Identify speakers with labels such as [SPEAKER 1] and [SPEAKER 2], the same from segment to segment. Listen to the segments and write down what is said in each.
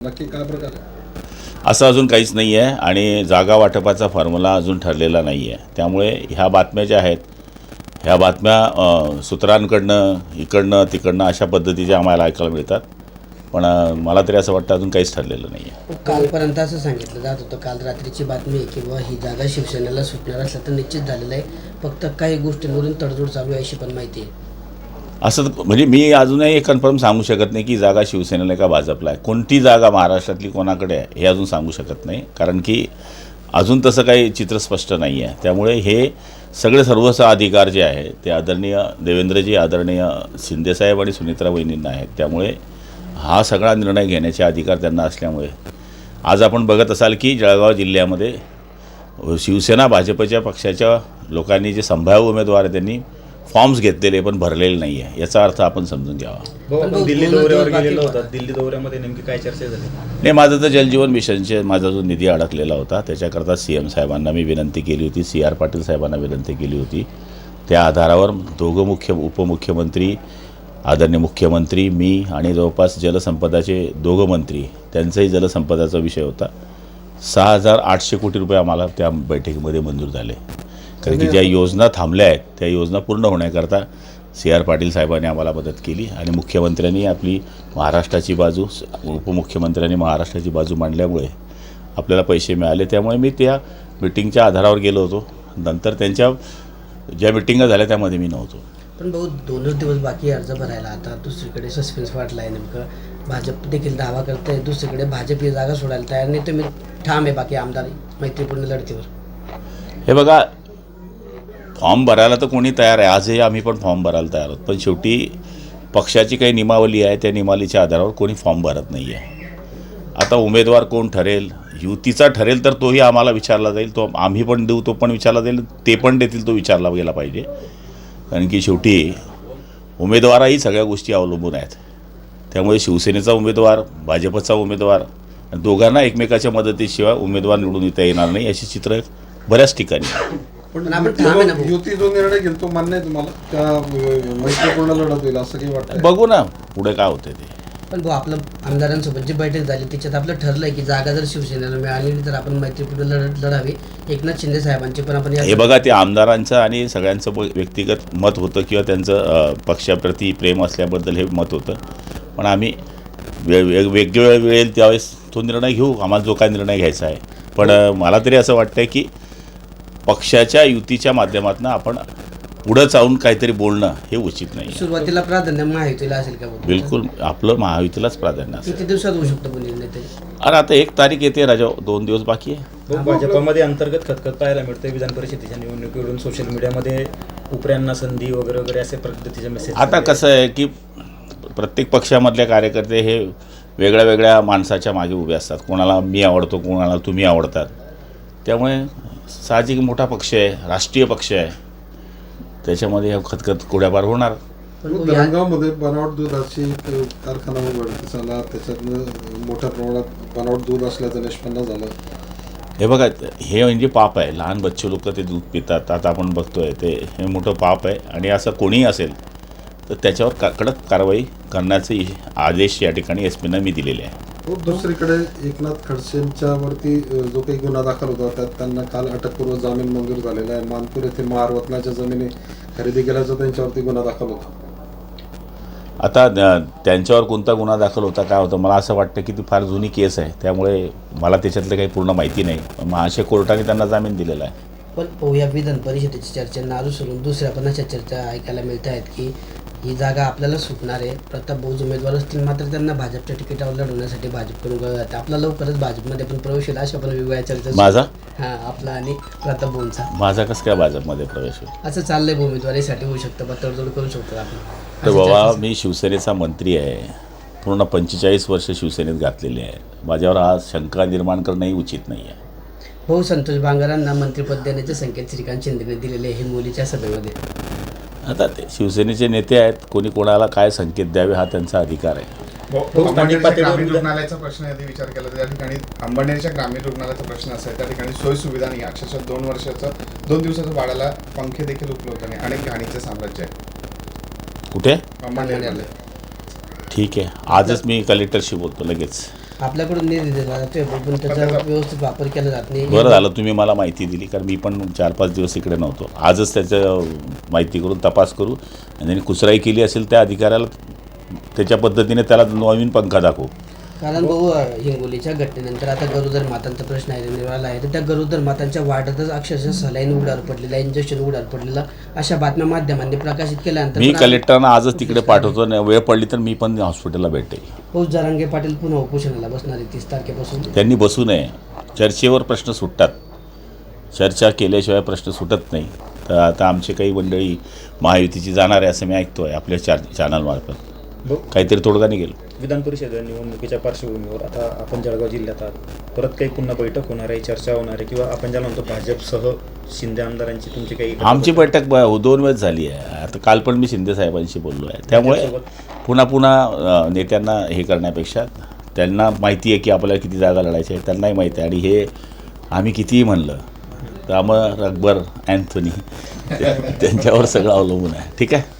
[SPEAKER 1] नक्की काय प्रकार आहे?
[SPEAKER 2] असं अजून काहीच नाही आहे आणि जागा वाटपाचा फॉर्म्युला अजून ठरलेला नाही आहे. त्यामुळे ह्या बातम्या ज्या आहेत ह्या बातम्या सूत्रांकडनं इकडनं तिकडनं अशा पद्धतीच्या आम्हाला ऐकायला मिळतात. पण मला तरी असं वाटतं अजून काहीच ठरलेलं नाही आहे.
[SPEAKER 3] कालपर्यंत असं सांगितलं जात होतं, काल रात्रीची बातमी आहे की ही जागा शिवसेनेला सुटणार असलं तर निश्चित झालेलं आहे, फक्त काही गोष्टींवरून तडजोड चालू आहे अशी पण माहिती आहे.
[SPEAKER 2] असं म्हणजे मी अजूनही कन्फर्म सांगू शकत नाही की जागा शिवसेनेला का भाजपला आहे. कोणती जागा महाराष्ट्रातली कोणाकडे आहे हे अजून सांगू शकत नाही, कारण की अजून तसं काही चित्र स्पष्ट नाही आहे. त्यामुळे हे सगळे सर्वस्व अधिकार जे आहे ते आदरणीय देवेंद्रजी, आदरणीय शिंदेसाहेब आणि सुनित्रा वहिनींना आहेत. त्यामुळे हा सगळा निर्णय घेण्याचे अधिकार त्यांना असल्यामुळे आज आपण बघत असाल की जळगाव जिल्ह्यामध्ये शिवसेना भाजपच्या पक्षाच्या लोकांनी जे संभाव्य उमेदवार आहेत त्यांनी फॉर्म्स घेतलेले पण भरलेले नाही आहे. याचा अर्थ आपण समजून घ्यावा.
[SPEAKER 4] आपण दिल्ली दौऱ्यावर गेलेलो होता. दिल्ली दौऱ्यामध्ये नेमकी काय चर्चा झाली?
[SPEAKER 2] नाही, माझं तर जलजीवन मिशनचे माझा जो निधी अडकलेला होता त्याच्याकरता CM साहेबांना मी विनंती केली होती, CR पाटील साहेबांना विनंती केली होती. त्या आधारावर दोघं उपमुख्यमंत्री, आदरणीय मुख्यमंत्री, मी आणि जवळपास जलसंपदाचे दोघं मंत्री, त्यांचाही जलसंपदाचा विषय होता. 6,800 कोटी रुपये आम्हाला त्या बैठकीमध्ये मंजूर झाले. कारण की ज्या योजना थांबल्या आहेत त्या योजना पूर्ण होण्याकरता CR पाटील साहेबांनी आम्हाला मदत केली आणि मुख्यमंत्र्यांनी आपली महाराष्ट्राची बाजू, उपमुख्यमंत्र्यांनी महाराष्ट्राची बाजू मांडल्यामुळे आपल्याला पैसे मिळाले. त्यामुळे मी त्या मिटिंगच्या आधारावर गेलो होतो. नंतर त्यांच्या ज्या मिटिंगा झाल्या त्यामध्ये मी नव्हतो.
[SPEAKER 3] पण भाऊ 2च दिवस बाकी अर्ज भरायला. आता दुसरीकडे सस्पेन्स वाटला आहे, नेमकं भाजप देखील दावा करत आहे, दुसरीकडे भाजप ही जागा सोडायला तयार नाही. तुम्ही ठाम आहे बाकी आमदार मैत्रीपूर्ण लढतीवर?
[SPEAKER 2] हे बघा, फॉर्म भरायला तर कोणी तयार आहे. आजही आम्ही पण फॉर्म भरायला तयार आहोत. पण शेवटी पक्षाची काही नियमावली आहे, त्या नियमावलीच्या आधारावर कोणी फॉर्म भरत नाही आहे. आता उमेदवार कोण ठरेल, युतीचा ठरेल तर तोही आम्हाला विचारला जाईल, तो आम्ही पण देऊ, तो पण विचारला जाईल, ते पण देतील, तो विचारला गेला पाहिजे. कारण की शेवटी उमेदवाराही सगळ्या गोष्टी अवलंबून आहेत. त्यामुळे शिवसेनेचा उमेदवार, भाजपचा उमेदवार, दोघांना एकमेकाच्या मदतीशिवाय उमेदवार निवडून येता येणार नाही अशी चित्र बऱ्याच ठिकाणी.
[SPEAKER 1] पण युती जो निर्णय घेईल तो मान्य आहे तुम्हाला? त्या मैत्रीपूर्ण लढत होईल असं काही वाटतं?
[SPEAKER 2] बघू ना पुढे काय होते ते.
[SPEAKER 3] पण भाऊ, आपलं आमदारांसोबत जी बैठक झाली त्याच्यात आपलं ठरलं आहे की जागा जर शिवसेनेला मिळाली तर आपण मैत्रीपूर्ण लढत लढावी. एकनाथ शिंदे साहेबांची पण आपण
[SPEAKER 2] हे बघा, ते आमदारांचं आणि सगळ्यांचं व्यक्तिगत मत होतं किंवा त्यांचं पक्षाप्रती प्रेम असल्याबद्दल हे मत होतं. पण आम्ही वेगवेगळ्या वेळेल त्यावेळेस तो निर्णय घेऊ, आम्हाला जो काय निर्णय घ्यायचा आहे. पण मला तरी असं वाटतं की पक्षाच्या युतीच्या माध्यमातून आपण पुढं चालून काहीतरी बोलणं हे उचित नाही.
[SPEAKER 3] सुरुवातीला प्राधान्य महायुतीला असेल का?
[SPEAKER 2] बिलकुल आपलं महायुतीलाच प्राधान्य असेल.
[SPEAKER 3] किती दिवसात होऊ शकतं पण निर्णय तरी?
[SPEAKER 2] अरे आता 1 तारीख येते राजा, 2 दिवस बाकी आहे.
[SPEAKER 4] भाजपमध्ये अंतर्गत खतखत पाहायला मिळते विधान परिषदेच्या निवडणुकीवरून. सोशल मीडियामध्ये उपऱ्यांना संधी वगैरे वगैरे असे पद्धतीचे मेसेज.
[SPEAKER 2] आता कसं आहे की प्रत्येक पक्षामधले कार्यकर्ते हे वेगळ्या वेगळ्या माणसाच्या मागे उभे असतात. कोणाला मी आवडतो, कोणाला तुम्ही आवडतात. त्यामुळे साहजिक मोठा पक्ष आहे, राष्ट्रीय पक्ष आहे, त्याच्यामध्ये खतखत कोड्यापार होणार.
[SPEAKER 1] धरणगावमध्ये बनावट दुधाची कारखाना उघडकीस आला, त्याच्यातनं मोठ्या प्रमाणात बनावट दूध असल्याचं निष्पन्न झालं.
[SPEAKER 2] हे बघा, हे म्हणजे पाप आहे. लहान बच्चे लोक ते दूध पितात, आता आपण बघतोय ते, हे मोठं पाप आहे. आणि असं कोणीही असेल तर त्याच्यावर कडक कारवाई करण्याचे आदेश या ठिकाणी SP-नं मी दिलेले आहे.
[SPEAKER 1] दुसरीकडे एकनाथ खडसेंच्या वरती जो काही गुन्हा दाखल होता त्यात त्यांना काल अटकपूर्व जामीन मंजूर झालेला आहे. मानपूर येथे महारवतनाच्या जमिनी खरेदी केल्याचा त्यांच्यावरती गुन्हा दाखल होता.
[SPEAKER 2] आता त्यांच्यावर कोणता गुन्हा दाखल होता, काय होतं, मला असं वाटतं की ती फार जुनी केस आहे. त्यामुळे मला त्याच्यातलं काही पूर्ण माहिती नाही. महाराष्ट्र कोर्टाने त्यांना जामीन दिलेला आहे.
[SPEAKER 3] पण या विधान परिषदेच्या चर्चांना अनुसरून दुसऱ्या पण अशा चर्चा ऐकायला मिळत आहेत की ही जागा आपल्याला सुटणार आहे. प्रताप भाऊ उमेदवार असतील, मात्र त्यांना भाजपच्या तिकिटावर लढवण्यासाठी भाजपकडून जाते. आपला लवकरच भाजपमध्ये पण प्रवेश होईल अशा पण वेगवेगळ्या चर्चा.
[SPEAKER 2] माझा
[SPEAKER 3] आपला आणि प्रताप भाऊंचा
[SPEAKER 2] माझा कसं काय भाजपमध्ये प्रवेश होईल?
[SPEAKER 3] असं चाललंय. उमेदवारीसाठी होऊ शकतं, पण तडजोड करू शकतो आपण.
[SPEAKER 2] तर बाबा, मी शिवसेनेचा मंत्री आहे, पूर्ण 45 वर्ष शिवसेनेत घातलेली आहे. माझ्यावर आज शंका निर्माण करणंही उचित नाही आहे.
[SPEAKER 3] भाऊ, संतोष बांगरांना मंत्रिपद देण्याचे संकेत श्रीकांत शिंदेने दिलेले हे मुलीच्या सभेमध्ये.
[SPEAKER 2] आता ते शिवसेनेचे नेते आहेत, कोणी कोणाला काय संकेत द्यावे हा त्यांचा अधिकार आहे.
[SPEAKER 5] ग्रामीण रुग्णालयाचा प्रश्न यदि विचार केला तर त्या ठिकाणी अंबनेरच्या ग्रामीण रुग्णालयाचा प्रश्न असा आहे, त्या ठिकाणी सोयी सुविधा नाही. अक्षरशः 2 दिवसाचं बाळाला पंखे देखील उपलब्ध नाही. अनेक घाणीचे साम्राज्य आहे
[SPEAKER 2] कुठे?
[SPEAKER 5] अंबनेरमध्ये.
[SPEAKER 2] ठीक आहे, आजच मी कलेक्टरशी बोलतो लगेच.
[SPEAKER 3] आपल्याकडून निधी दिला जातोय पण त्याचा व्यवस्थित वापर केला जात नाही.
[SPEAKER 2] बरं झालं तुम्ही मला माहिती दिली, कारण मी पण 4-5 दिवस इकडे नव्हतो. आजच त्याचं माहिती करून तपास करू आणि त्यांनी कुचराई केली असेल त्या अधिकाऱ्याला त्याच्या पद्धतीने त्याला नवीन पंखा दाखवू.
[SPEAKER 3] कारण भाऊ हिंगोलीच्या घटनेनंतर आता गरोदर मातांचा प्रश्न आहे निर्माण आहे, तर त्या गरोदर मातांच्या वाढतच अक्षरशः सलाईन उघड्यावर पडलेला, इंजेक्शन उघड्यावर पडलेला, अशा बातम्या माध्यमांनी प्रकाशित केल्यानंतर
[SPEAKER 2] मी कलेक्टरना आजच तिकडे पाठवतो आणि वेळ पडली तर मी पण हॉस्पिटलला भेटेल.
[SPEAKER 3] पाऊस जरांगे पाटील पुन्हा उपोषणाला बसणार आहे 30 तारखेपासून.
[SPEAKER 2] त्यांनी बसू नये. चर्चेवर प्रश्न सुटतात, चर्चा केल्याशिवाय प्रश्न सुटत नाही. तर आता आमचे काही मंडळी महायुतीची जाणार आहे असं मी ऐकतो आहे आपल्या चॅनलमार्फत. काहीतरी तोडगा निघेल.
[SPEAKER 4] विधान परिषद निवडणुकीच्या पार्श्वभूमीवर आता आपण जळगाव जिल्ह्यात आहात, परत काही पुन्हा बैठक होणार आहे, चर्चा होणार आहे, किंवा आपण ज्याला म्हणतो भाजपसह शिंदे आमदारांची तुमची काही
[SPEAKER 2] आमची बैठक 2 वेळेस झाली आहे. आता काल पण मी शिंदे साहेबांशी बोललो आहे. त्यामुळे पुन्हा नेत्यांना हे करण्यापेक्षा त्यांना माहिती आहे की आपल्याला किती जागा लढायच्या आहे, त्यांनाही माहिती आहे. आणि हे आम्ही कितीही म्हणलं तर अमर अकबर अँथोनी त्यांच्यावर सगळं अवलंबून आहे. ठीक आहे.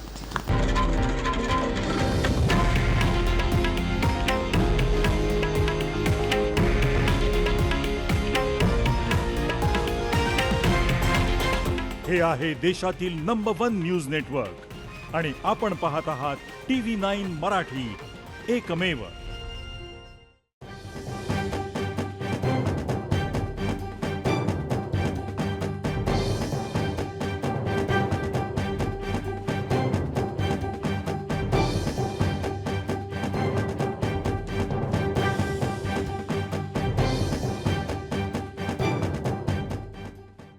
[SPEAKER 6] हे आहे देशातील नंबर 1 न्यूज नेटवर्क आणि आपण पाहत आहात TV9 मराठी, एकमेव.